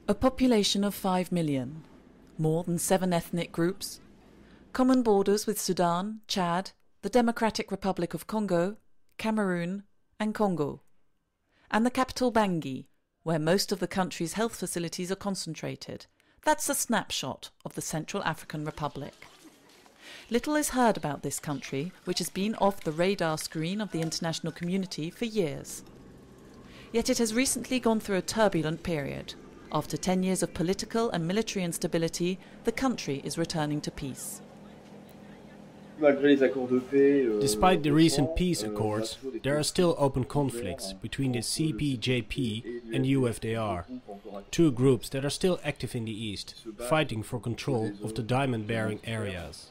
A population of 5 million, more than 7 ethnic groups, common borders with Sudan, Chad, the Democratic Republic of Congo, Cameroon and Congo, and the capital Bangui, where most of the country's health facilities are concentrated. That's a snapshot of the Central African Republic. Little is heard about this country, which has been off the radar screen of the international community for years. Yet it has recently gone through a turbulent period. After 10 years of political and military instability, the country is returning to peace. Despite the recent peace accords, there are still open conflicts between the CPJP and UFDR, two groups that are still active in the east, fighting for control of the diamond-bearing areas.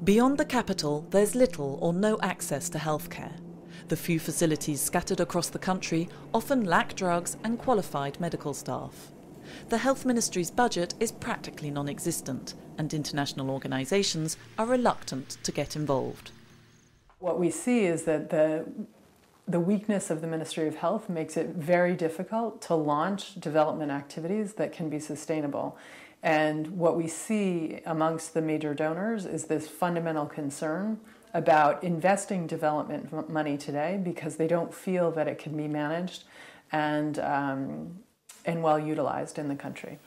Beyond the capital, there's little or no access to healthcare. The few facilities scattered across the country often lack drugs and qualified medical staff. The Health Ministry's budget is practically non-existent, and international organisations are reluctant to get involved. What we see is that the weakness of the Ministry of Health makes it very difficult to launch development activities that can be sustainable. And what we see amongst the major donors is this fundamental concern about investing development money today because they don't feel that it can be managed and well utilized in the country.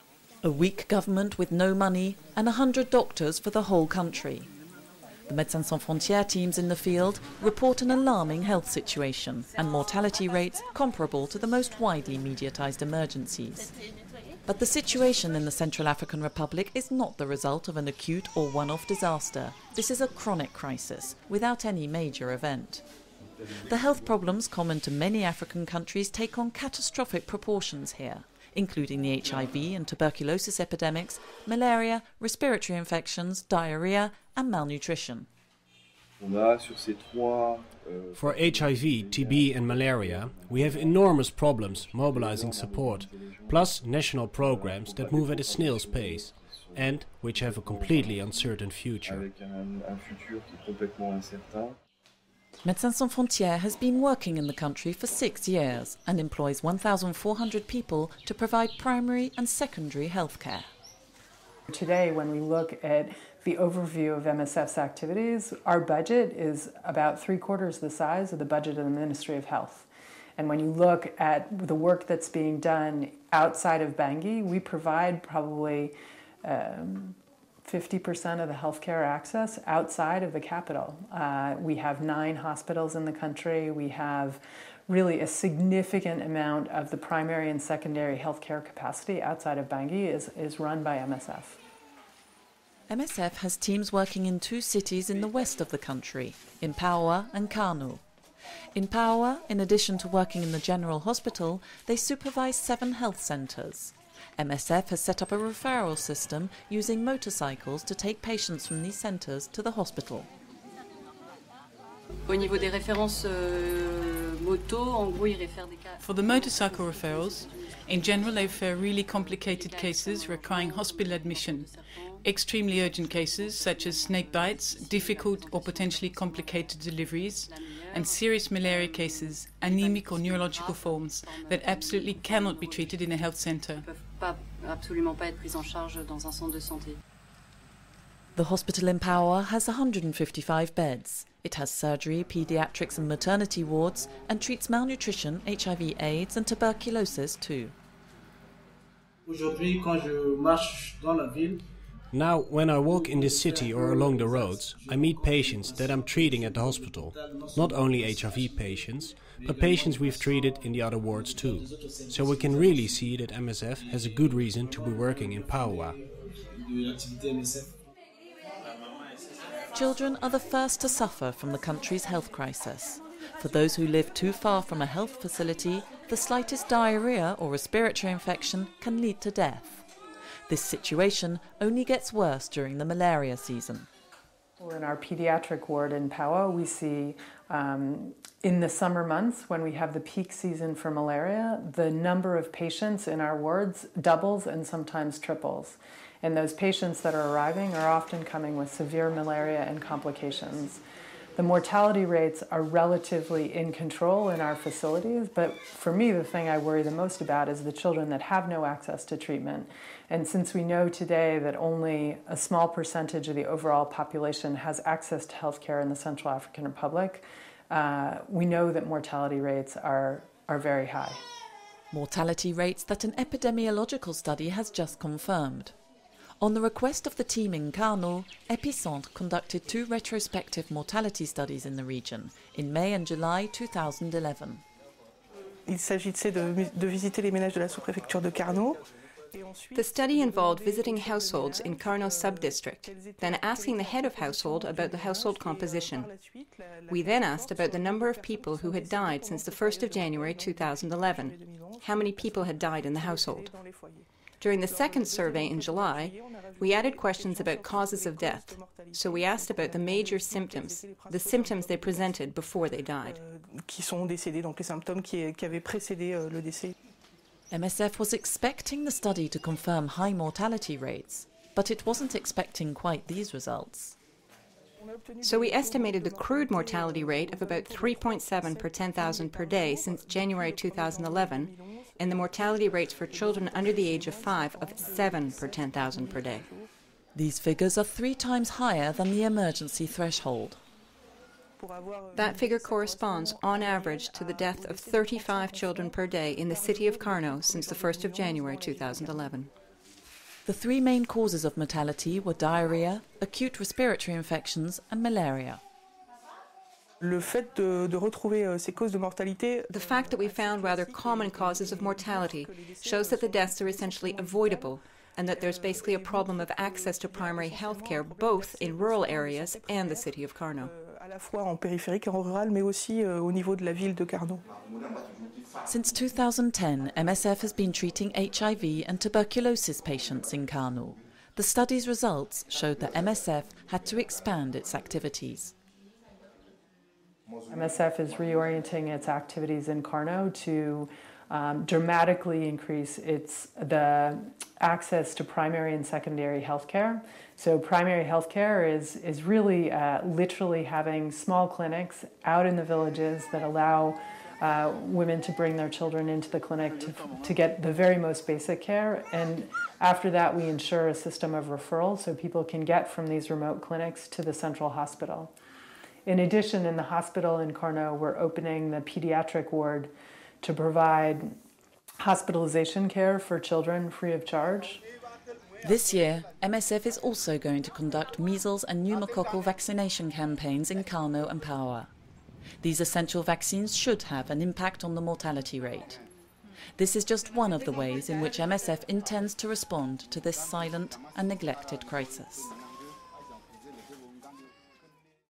A weak government with no money and 100 doctors for the whole country. The Médecins Sans Frontières teams in the field report an alarming health situation and mortality rates comparable to the most widely mediatised emergencies. But the situation in the Central African Republic is not the result of an acute or one-off disaster. This is a chronic crisis, without any major event. The health problems common to many African countries take on catastrophic proportions here, including the HIV and tuberculosis epidemics, malaria, respiratory infections, diarrhea and malnutrition. For HIV, TB and malaria, we have enormous problems mobilizing support, plus national programs that move at a snail's pace and which have a completely uncertain future. Médecins Sans Frontières has been working in the country for 6 years and employs 1,400 people to provide primary and secondary health care. Today, when we look at the overview of MSF's activities, our budget is about 3/4 the size of the budget of the Ministry of Health. And when you look at the work that's being done outside of Bangui, we provide probably 50% of the healthcare access outside of the capital. We have 9 hospitals in the country. We have really a significant amount of the primary and secondary healthcare capacity outside of Bangui is run by MSF. MSF has teams working in 2 cities in the west of the country, in Paoa and Kano. In Paoa, in addition to working in the General Hospital, they supervise 7 health centres. MSF has set up a referral system using motorcycles to take patients from these centres to the hospital. For the motorcycle referrals, in general they refer really complicated cases requiring hospital admission, extremely urgent cases such as snake bites, difficult or potentially complicated deliveries, and serious malaria cases, anemic or neurological forms that absolutely cannot be treated in a health centre. The hospital in Paoa has 155 beds. It has surgery, paediatrics and maternity wards and treats malnutrition, HIV, AIDS and tuberculosis too. Now, when I walk in this city or along the roads, I meet patients that I'm treating at the hospital. Not only HIV patients, but patients we've treated in the other wards too. So we can really see that MSF has a good reason to be working in Paoa. Children are the first to suffer from the country's health crisis. For those who live too far from a health facility, the slightest diarrhea or respiratory infection can lead to death. This situation only gets worse during the malaria season. In our pediatric ward in Paoa, we see in the summer months, when we have the peak season for malaria, the number of patients in our wards doubles and sometimes triples. And those patients that are arriving are often coming with severe malaria and complications. The mortality rates are relatively in control in our facilities, but for me the thing I worry the most about is the children that have no access to treatment. And since we know today that only a small percentage of the overall population has access to healthcare in the Central African Republic, we know that mortality rates are very high. Mortality rates that an epidemiological study has just confirmed. On the request of the team in KARL, Epicentre conducted 2 retrospective mortality studies in the region in May and July 2011. Il s'agissait de visiter les ménages de la sous-préfecture de KARL. The study involved visiting households in KARL sub-district, then asking the head of household about the household composition. We then asked about the number of people who had died since the 1st of January 2011. How many people had died in the household? During the second survey in July, we added questions about causes of death. So we asked about the major symptoms, the symptoms they presented before they died. Qui sont décédés, donc les symptômes qui avaient précédé le décès. MSF was expecting the study to confirm high mortality rates, but it wasn't expecting quite these results. So we estimated the crude mortality rate of about 3.7 per 10,000 per day since January 2011, and the mortality rates for children under the age of 5 of 7 per 10,000 per day. These figures are 3 times higher than the emergency threshold. That figure corresponds, on average, to the death of 35 children per day in the city of KARL since the 1st of January 2011. The 3 main causes of mortality were diarrhea, acute respiratory infections and malaria. Le fait de retrouver ces causes de mortalité. The fact that we found rather common causes of mortality shows that the deaths are essentially avoidable and that there's basically a problem of access to primary health care both in rural areas and the city of KARL. À la fois en périphérique et en rural, mais aussi au niveau de la ville de KARL. Since 2010, MSF has been treating HIV and tuberculosis patients in KARL. The study's results showed that MSF had to expand its activities. MSF is reorienting its activities in KARL to dramatically increase the access to primary and secondary health care. So primary health care is really literally having small clinics out in the villages that allow women to bring their children into the clinic to get the very most basic care. And after that, we ensure a system of referral so people can get from these remote clinics to the central hospital. In addition, in the hospital in KARL, we're opening the pediatric ward to provide hospitalization care for children free of charge. This year, MSF is also going to conduct measles and pneumococcal vaccination campaigns in KARL and Paua. These essential vaccines should have an impact on the mortality rate. This is just one of the ways in which MSF intends to respond to this silent and neglected crisis.